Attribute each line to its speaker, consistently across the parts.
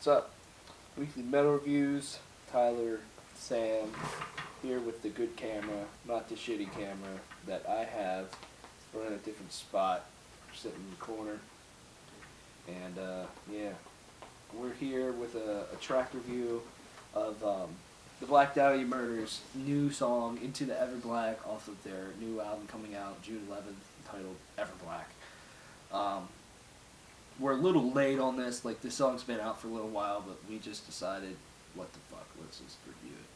Speaker 1: What's up? Weekly Metal Reviews. Tyler, Sam, here with the good camera, not the shitty camera that I have. We're in a different spot, sitting in the corner. And, yeah, we're here with a track review of the Black Dahlia Murder's new song, Into the Everblack, off of their new album coming out June 11th, entitled Everblack. We're a little late on this, like this song's been out for a little while, but we just decided, what the fuck, let's just review it.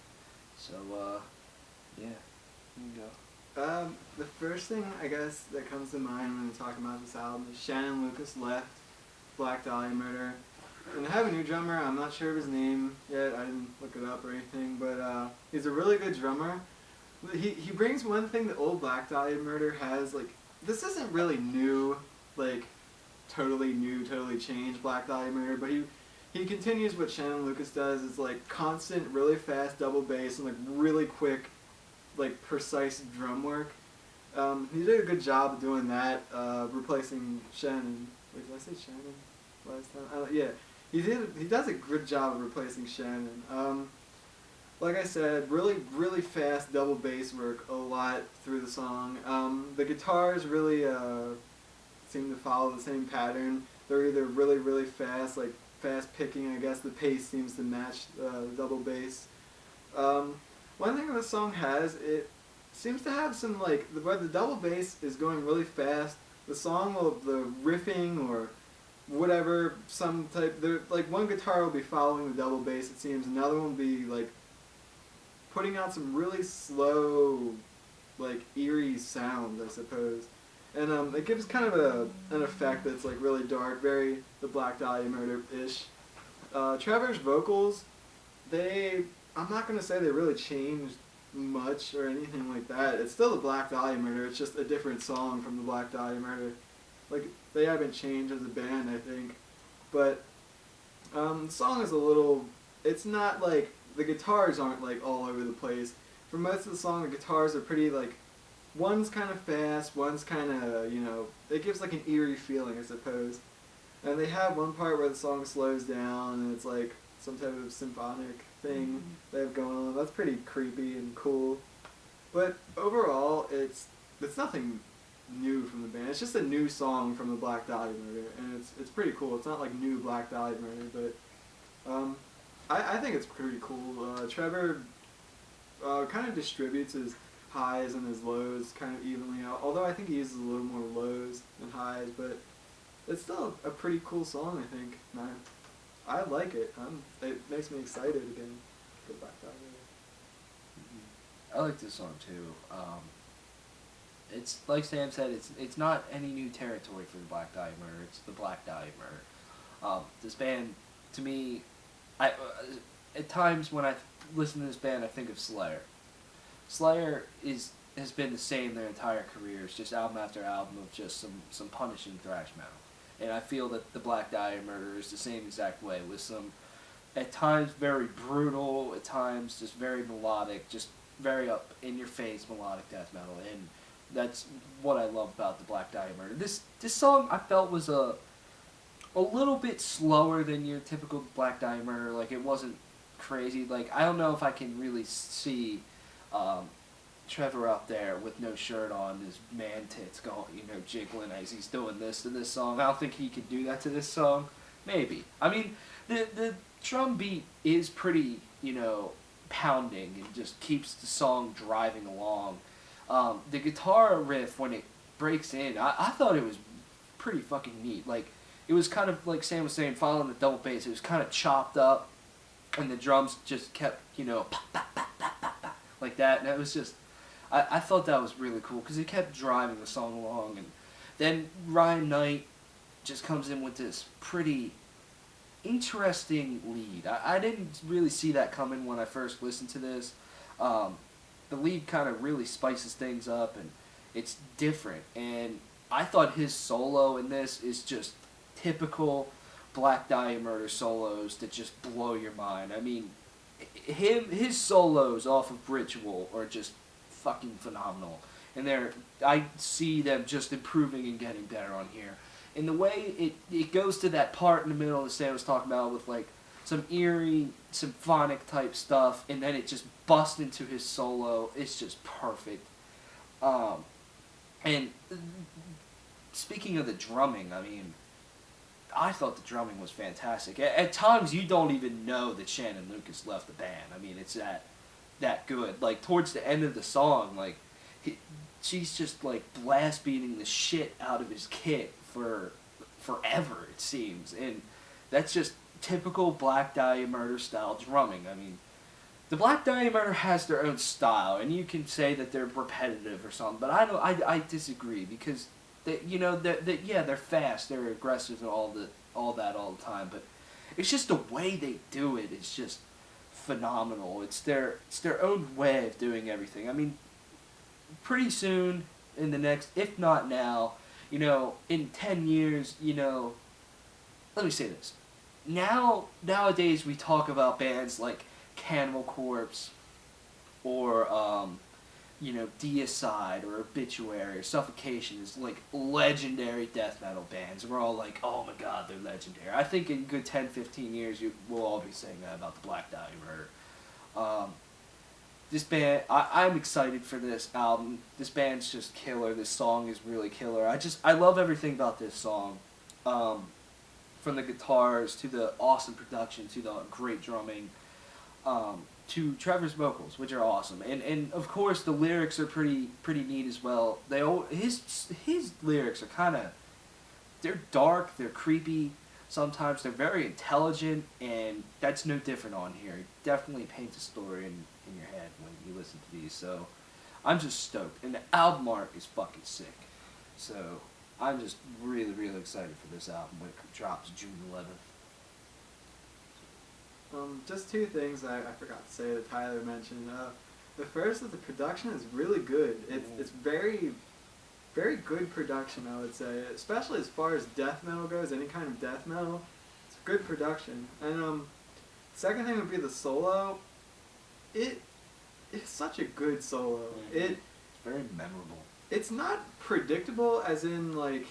Speaker 1: So, yeah, here you go.
Speaker 2: The first thing, I guess, that comes to mind when we're talking about this album is Shannon Lucas left Black Dahlia Murder. And they have a new drummer. I'm not sure of his name yet. I didn't look it up or anything, but he's a really good drummer. He brings one thing that old Black Dahlia Murder has. Like, this isn't really new, like totally new, totally changed Black Dahlia Murder, but he continues what Shannon Lucas does. It's like constant, really fast double bass and like really quick, like precise drum work. He did a good job of doing that, replacing Shannon. Wait, did I say Shannon last time? Yeah. He does a good job of replacing Shannon. Like I said, really fast double bass work a lot through the song. The guitars really seem to follow the same pattern. They're either really fast, like fast picking. I guess the pace seems to match the double bass. One thing the song has, it seems to have some like where the double bass is going really fast. The song will the riffing or whatever, some type, like one guitar will be following the double bass, it seems, another one will be like putting out some really slow, like eerie sound, I suppose. And it gives kind of an effect that's like really dark, very the Black Dahlia Murder-ish. Trevor's vocals, I'm not going to say they really changed much or anything like that. It's still the Black Dahlia Murder, it's just a different song from the Black Dahlia Murder. Like, they haven't changed as a band, I think. But the song is a little, it's not like, the guitars aren't like all over the place. For most of the song, the guitars are pretty like, one's kind of fast, one's kind of, you know, it gives like an eerie feeling, I suppose. And they have one part where the song slows down and it's like some type of symphonic thing they have going on. That's pretty creepy and cool. But overall, it's nothing new from the band. It's just a new song from the Black Dahlia Murder, and it's pretty cool. It's not like new Black Dahlia Murder, but I think it's pretty cool. Trevor kind of distributes his highs and his lows kind of evenly out, although I think he uses a little more lows than highs, but it's still a pretty cool song, I think. And I like it. It makes me excited again for Black Dahlia Murder.
Speaker 1: I like this song too. It's like Sam said. It's not any new territory for the Black Dahlia Murder. It's the Black Dahlia Murder. This band, to me, at times when I listen to this band, I think of Slayer. Slayer has been the same their entire careers, just album after album of just some punishing thrash metal. And I feel that the Black Dahlia Murder is the same exact way, with some, at times very brutal, at times just very melodic, just very up in your face melodic death metal. And that's what I love about the Black Dahlia Murder. This song I felt was a little bit slower than your typical Black Dahlia Murder. Like, it wasn't crazy. Like, I don't know if I can really see Trevor out there with no shirt on, his man tits going, jiggling as he's doing this to this song. I don't think he could do that to this song. Maybe. I mean, the drum beat is pretty, pounding and just keeps the song driving along. The guitar riff, when it breaks in, I thought it was pretty fucking neat. Like, it was kind of, like Sam was saying, following the double bass, it was kind of chopped up, and the drums just kept, pop, pop, pop, pop, pop, pop, like that, and it was just, I thought that was really cool, because it kept driving the song along. And then Ryan Knight just comes in with this pretty interesting lead. I didn't really see that coming when I first listened to this. The lead kind of really spices things up, and it's different. And I thought his solo in this is just typical Black Dahlia Murder solos that just blow your mind. I mean, his solos off of Ritual are just fucking phenomenal. And I see them just improving and getting better on here. And the way it goes to that part in the middle that Sam was talking about with like some eerie symphonic type stuff, and then it just busts into his solo. It's just perfect. And speaking of the drumming, I mean, I thought the drumming was fantastic. At times, you don't even know that Shannon Lucas left the band. I mean, it's that good. Like, towards the end of the song, like, she's just, like, blast beating the shit out of his kit for forever, it seems. And that's just typical Black Dahlia Murder style drumming. I mean, the Black Dahlia Murder has their own style, and you can say that they're repetitive or something, but I disagree, because they're fast, they're aggressive, and all that all the time, but it's just the way they do it is just phenomenal. It's their own way of doing everything. I mean, pretty soon in the next, if not now, in 10 years, let me say this. Nowadays we talk about bands like Cannibal Corpse or Deicide or Obituary or Suffocation is like legendary death metal bands. We're all like, oh my god, they're legendary. I think in good 10-15 years we'll all be saying that about the Black Dahlia Murder. This band, I'm excited for this album. This band's just killer. This song is really killer. I love everything about this song. From the guitars to the awesome production to the great drumming. To Trevor's vocals, which are awesome, and of course the lyrics are pretty neat as well. His lyrics are they're dark, they're creepy. Sometimes they're very intelligent, and that's no different on here. It definitely paints a story in your head when you listen to these. So I'm just stoked, and the album art is fucking sick. So I'm just really excited for this album when it drops June 11th.
Speaker 2: Just two things I forgot to say that Tyler mentioned. The first is the production is really good. It's very, very good production, I would say, especially as far as death metal goes. Any kind of death metal, it's good production. And second thing would be the solo. It's such a good solo.
Speaker 1: Mm-hmm. It's very memorable.
Speaker 2: It's not predictable, as in like,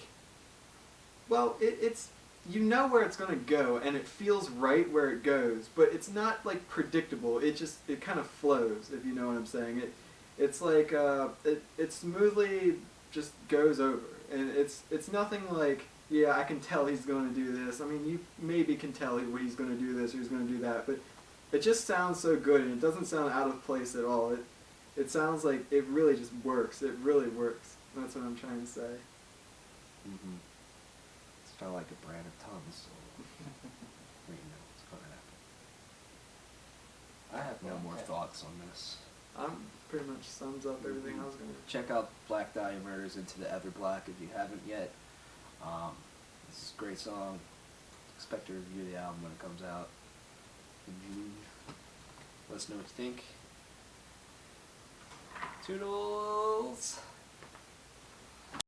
Speaker 2: well, it's. You know where it's going to go, and it feels right where it goes, but it's not, like, predictable. It kind of flows, if you know what I'm saying. It's like, it smoothly just goes over, and it's nothing like, yeah, I can tell he's going to do this. I mean, you maybe can tell he's going to do this or he's going to do that, but it just sounds so good, and it doesn't sound out of place at all. It sounds like it really just works. It really works. That's what I'm trying to say.
Speaker 1: Mm-hmm. Felt like a brand of Thomas. Wait, no, it's gonna happen. I have no more thoughts on this.
Speaker 2: Pretty much sums up everything I was gonna.
Speaker 1: Check out Black Dahlia Murders Into the Everblack if you haven't yet. This is a great song. Expect to review the album when it comes out in June. Let us know what you think. Toodles!